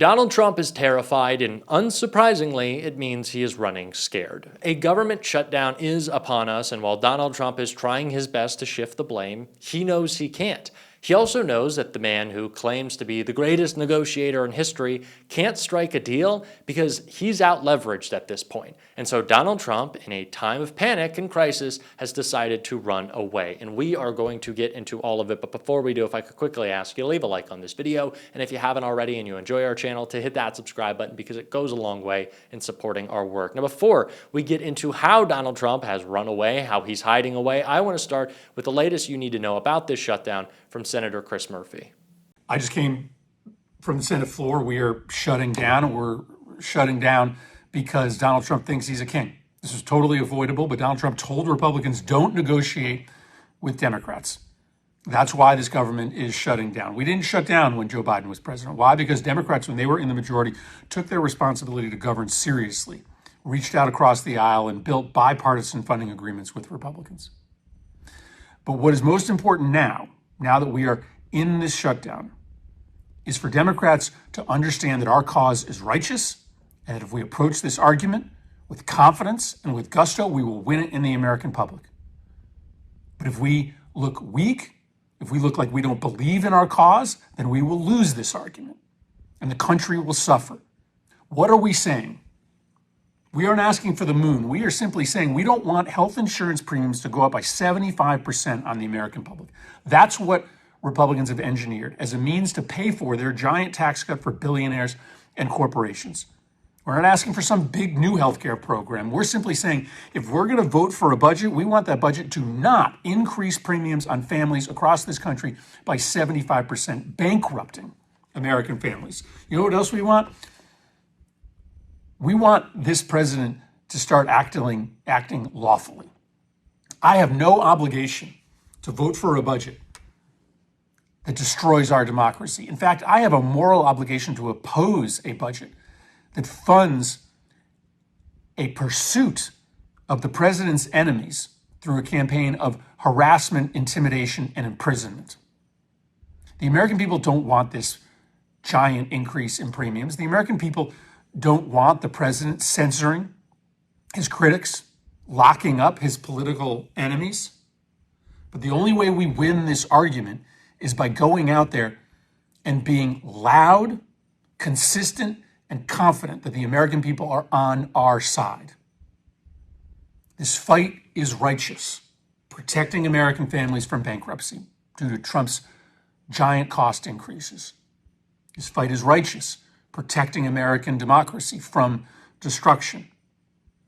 Donald Trump is terrified, and unsurprisingly, it means he is running scared. A government shutdown is upon us, and while Donald Trump is trying his best to shift the blame, he knows he can't. He also knows that the man who claims to be the greatest negotiator in history can't strike a deal because he's out-leveraged at this point. And so Donald Trump, in a time of panic and crisis, has decided to run away. And we are going to get into all of it. But before we do, if I could quickly ask you to leave a like on this video. And if you haven't already and you enjoy our channel, to hit that subscribe button because it goes a long way in supporting our work. Now, before we get into how Donald Trump has run away, how he's hiding away, I want to start with the latest you need to know about this shutdown from Senator Chris Murphy. I just came from the Senate floor. We are shutting down. We're shutting down because Donald Trump thinks he's a king. This is totally avoidable, but Donald Trump told Republicans don't negotiate with Democrats. That's why this government is shutting down. We didn't shut down when Joe Biden was president. Why? Because Democrats, when they were in the majority, took their responsibility to govern seriously, reached out across the aisle, and built bipartisan funding agreements with Republicans. But what is most important now that we are in this shutdown, is for Democrats to understand that our cause is righteous and that if we approach this argument with confidence and with gusto, we will win it in the American public. But if we look weak, if we look like we don't believe in our cause, then we will lose this argument and the country will suffer. What are we saying? We aren't asking for the moon. We are simply saying we don't want health insurance premiums to go up by 75% on the American public. That's what Republicans have engineered as a means to pay for their giant tax cut for billionaires and corporations. We're not asking for some big new healthcare program. We're simply saying if we're going to vote for a budget, we want that budget to not increase premiums on families across this country by 75%, bankrupting American families. You know what else we want? We want this president to start acting lawfully. I have no obligation to vote for a budget that destroys our democracy. In fact, I have a moral obligation to oppose a budget that funds a pursuit of the president's enemies through a campaign of harassment, intimidation, and imprisonment. The American people don't want this giant increase in premiums. The American people don't want the president censoring his critics, locking up his political enemies. But the only way we win this argument is by going out there and being loud, consistent, and confident that the American people are on our side. This fight is righteous, protecting American families from bankruptcy due to Trump's giant cost increases. This fight is righteous, protecting American democracy from destruction.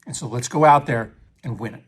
And so let's go out there and win it.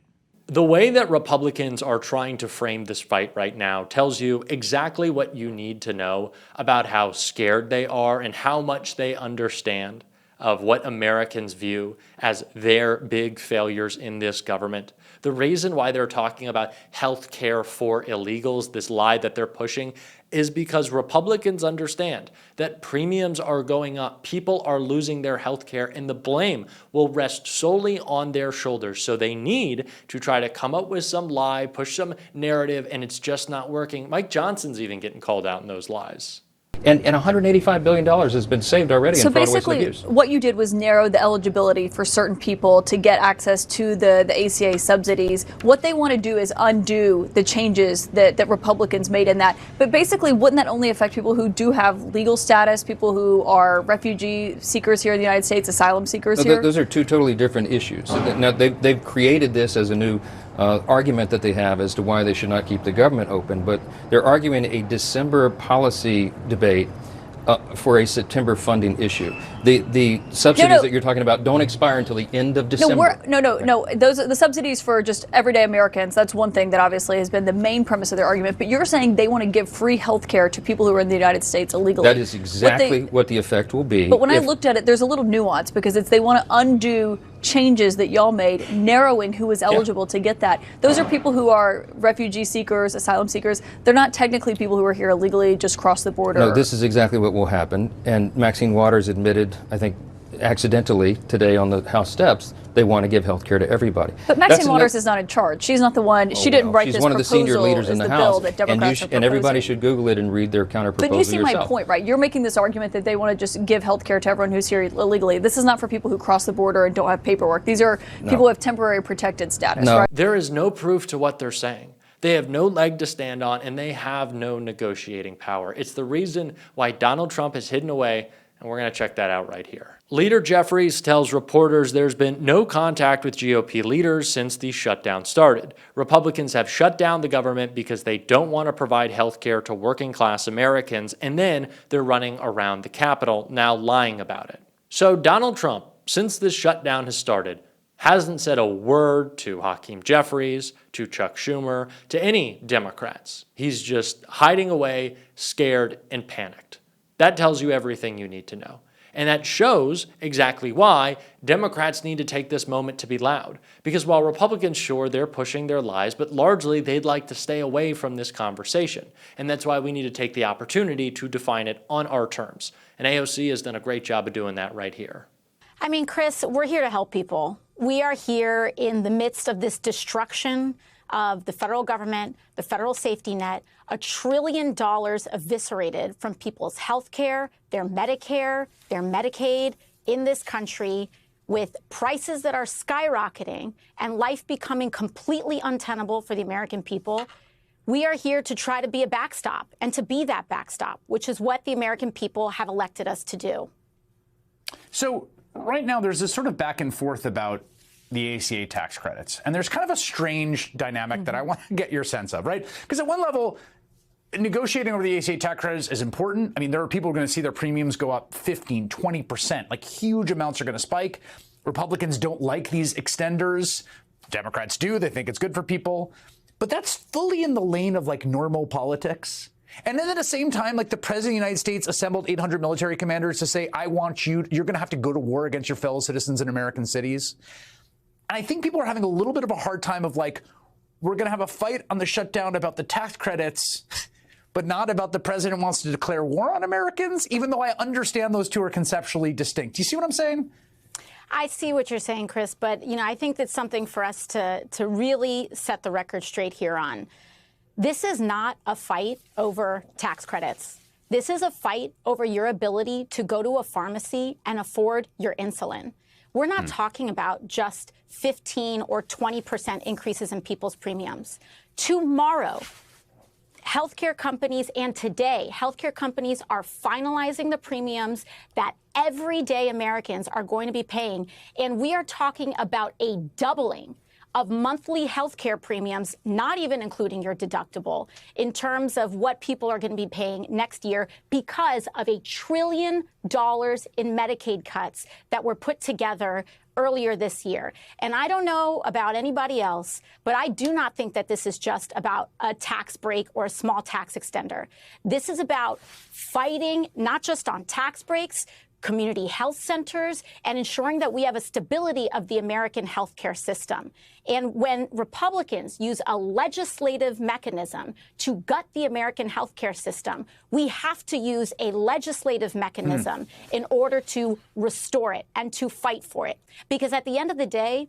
The way that Republicans are trying to frame this fight right now tells you exactly what you need to know about how scared they are and how much they understand of what Americans view as their big failures in this government. The reason why they're talking about health care for illegals, this lie that they're pushing, is because Republicans understand that premiums are going up, people are losing their health care, and the blame will rest solely on their shoulders. So they need to try to come up with some lie, push some narrative, and it's just not working. Mike Johnson's even getting called out in those lies. And $185 billion has been saved already in fraud, waste, and abuse. So basically, what you did was narrow the eligibility for certain people to get access to the ACA subsidies. What they want to do is undo the changes that Republicans made in that. But basically, wouldn't that only affect people who do have legal status, people who are refugee seekers here in the United States, asylum seekers here? Those are two totally different issues. Now, they've created this as a new argument that they have as to why they should not keep the government open, but they're arguing a December policy debate for a September funding issue. The subsidies that you're talking about don't expire until the end of December. No. Those are the subsidies for just everyday Americans. That's one thing that obviously has been the main premise of their argument. But you're saying they want to give free health care to people who are in the United States illegally. That is exactly what the effect will be. But when I looked at it, there's a little nuance because they want to undo changes that y'all made, narrowing who is eligible to get that. Those are people who are refugee seekers, asylum seekers. They're not technically people who are here illegally, just cross the border. No, this is exactly what will happen. And Maxine Waters admitted, I think accidentally today on the House steps, they want to give health care to everybody. But Maxine Waters is not in charge. She's not the one. She didn't write She's this one of the senior leaders in the House, that Democrats are and everybody proposing. should Google it and read their counter proposal But you see yourself. my point, right? You're making this argument that they want to just give health care to everyone who's here illegally. This is not for people who cross the border and don't have paperwork. These are people who have temporary protected status, right? There is no proof to what they're saying. They have no leg to stand on, and they have no negotiating power. It's the reason why Donald Trump is hidden away, and we're going to check that out right here. Leader Jeffries tells reporters there's been no contact with GOP leaders since the shutdown started. Republicans have shut down the government because they don't want to provide health care to working-class Americans, and then they're running around the Capitol, now lying about it. So Donald Trump, since this shutdown has started, hasn't said a word to Hakeem Jeffries, to Chuck Schumer, to any Democrats. He's just hiding away, scared, and panicked. That tells you everything you need to know. And that shows exactly why Democrats need to take this moment to be loud. Because while Republicans, sure, they're pushing their lies, but largely they'd like to stay away from this conversation. And that's why we need to take the opportunity to define it on our terms. And AOC has done a great job of doing that right here. I mean, Chris, we're here to help people. We are here in the midst of this destruction of the federal government, the federal safety net, $1 trillion eviscerated from people's health care, their Medicare, their Medicaid in this country, with prices that are skyrocketing and life becoming completely untenable for the American people. We are here to try to be a backstop and to be that backstop, which is what the American people have elected us to do. So right now, there's this sort of back and forth about the ACA tax credits. And there's kind of a strange dynamic that I want to get your sense of, right? Because at one level, negotiating over the ACA tax credits is important. I mean, there are people who are going to see their premiums go up 15, 20%, like huge amounts are going to spike. Republicans don't like these extenders. Democrats do. They think it's good for people. But that's fully in the lane of like normal politics. And then at the same time, like the president of the United States assembled 800 military commanders to say, I want you're going to have to go to war against your fellow citizens in American cities. And I think people are having a little bit of a hard time of like, we're going to have a fight on the shutdown about the tax credits, but not about the president wants to declare war on Americans, even though I understand those two are conceptually distinct. Do you see what I'm saying? I see what you're saying, Chris, but I think that's something for us to really set the record straight here on. This is not a fight over tax credits. This is a fight over your ability to go to a pharmacy and afford your insulin. We're not talking about just 15 or 20% increases in people's premiums. Tomorrow, healthcare companies, and today, healthcare companies are finalizing the premiums that everyday Americans are going to be paying. And we are talking about a doubling of monthly healthcare premiums, not even including your deductible, in terms of what people are going to be paying next year because of $1 trillion in Medicaid cuts that were put together earlier this year. And I don't know about anybody else, but I do not think that this is just about a tax break or a small tax extender. This is about fighting not just on tax breaks, community health centers, and ensuring that we have a stability of the American healthcare system. And when Republicans use a legislative mechanism to gut the American healthcare system, we have to use a legislative mechanism in order to restore it and to fight for it. Because at the end of the day,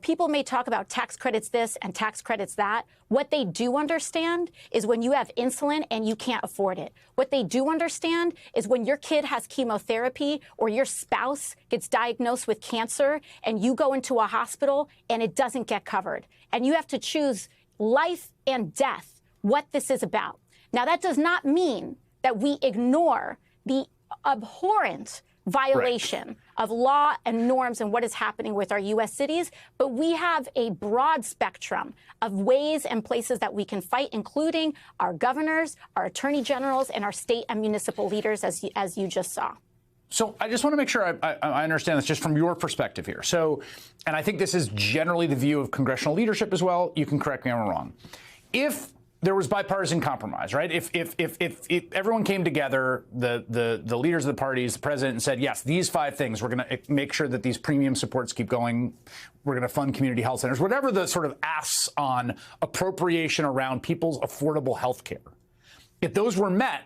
people may talk about tax credits this and tax credits that. What they do understand is when you have insulin and you can't afford it. What they do understand is when your kid has chemotherapy or your spouse gets diagnosed with cancer and you go into a hospital and it doesn't get covered. And you have to choose life and death, what this is about. Now, that does not mean that we ignore the abhorrent violation of law and norms and what is happening with our U.S. cities. But we have a broad spectrum of ways and places that we can fight, including our governors, our attorney generals, and our state and municipal leaders, as you just saw. So I just want to make sure I understand this just from your perspective here. So, and I think this is generally the view of congressional leadership as well. You can correct me if I'm wrong. If there was bipartisan compromise, right? If everyone came together, the leaders of the parties, the president, and said, yes, these 5 things, we're going to make sure that these premium supports keep going. We're going to fund community health centers, whatever the sort of asks on appropriation around people's affordable health care. If those were met,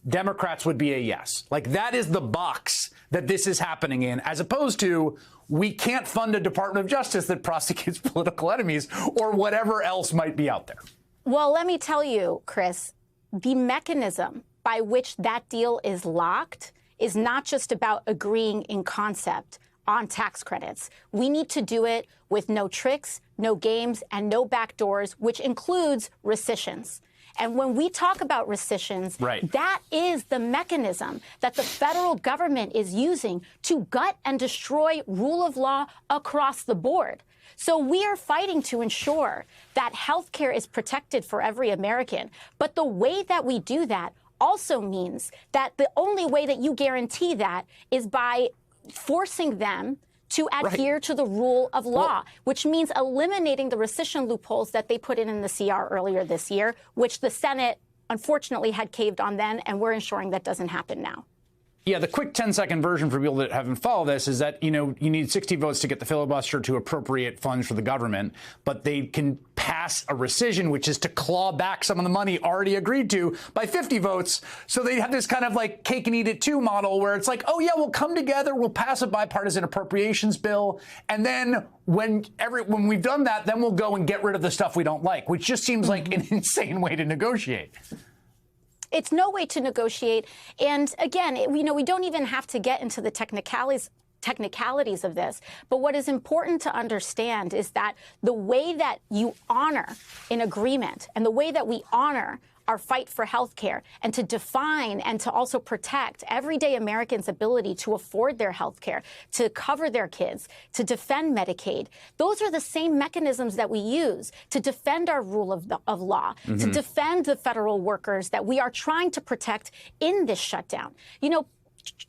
Democrats would be a yes. Like that is the box that this is happening in, as opposed to we can't fund a Department of Justice that prosecutes political enemies or whatever else might be out there. Well, let me tell you, Chris, the mechanism by which that deal is locked is not just about agreeing in concept on tax credits. We need to do it with no tricks, no games, and no backdoors, which includes rescissions. And when we talk about rescissions, that is the mechanism that the federal government is using to gut and destroy rule of law across the board. So we are fighting to ensure that health care is protected for every American. But the way that we do that also means that the only way that you guarantee that is by forcing them to adhere to the rule of law, which means eliminating the rescission loopholes that they put in the CR earlier this year, which the Senate unfortunately had caved on then, and we're ensuring that doesn't happen now. Yeah, the quick 10-second version for people that haven't followed this is that, you need 60 votes to get the filibuster to appropriate funds for the government, but they can pass a rescission, which is to claw back some of the money already agreed to by 50 votes. So they have this kind of like cake and eat it too model where it's like, oh yeah, we'll come together, we'll pass a bipartisan appropriations bill, and then when we've done that, then we'll go and get rid of the stuff we don't like, which just seems like an insane way to negotiate. It's no way to negotiate. And again, we don't even have to get into the technicalities of this. But what is important to understand is that the way that you honor an agreement and the way that we honor our fight for health care and to define and to also protect everyday Americans' ability to afford their health care, to cover their kids, to defend Medicaid. Those are the same mechanisms that we use to defend our rule of law, to defend the federal workers that we are trying to protect in this shutdown.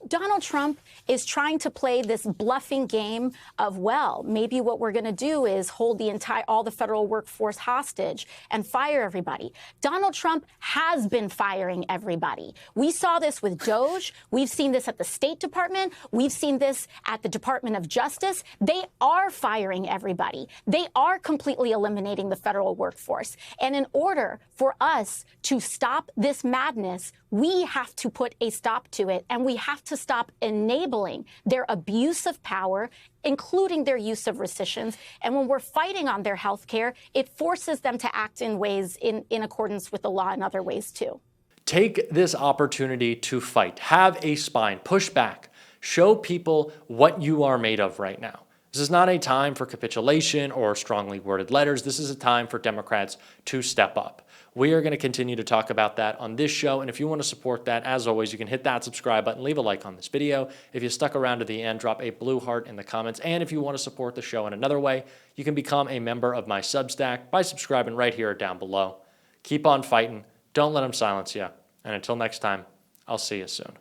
Donald Trump is trying to play this bluffing game of, well, maybe what we're going to do is hold all the federal workforce hostage and fire everybody. Donald Trump has been firing everybody. We saw this with DOJ. We've seen this at the State Department. We've seen this at the Department of Justice. They are firing everybody. They are completely eliminating the federal workforce. And in order for us to stop this madness, we have to put a stop to it, and we have to stop enabling their abuse of power, including their use of rescissions. And when we're fighting on their health care, it forces them to act in ways in accordance with the law in other ways, too. Take this opportunity to fight. Have a spine. Push back. Show people what you are made of right now. This is not a time for capitulation or strongly worded letters. This is a time for Democrats to step up. We are going to continue to talk about that on this show. And if you want to support that, as always, you can hit that subscribe button, leave a like on this video. If you stuck around to the end, drop a blue heart in the comments. And if you want to support the show in another way, you can become a member of my Substack by subscribing right here or down below. Keep on fighting. Don't let them silence you. And until next time, I'll see you soon.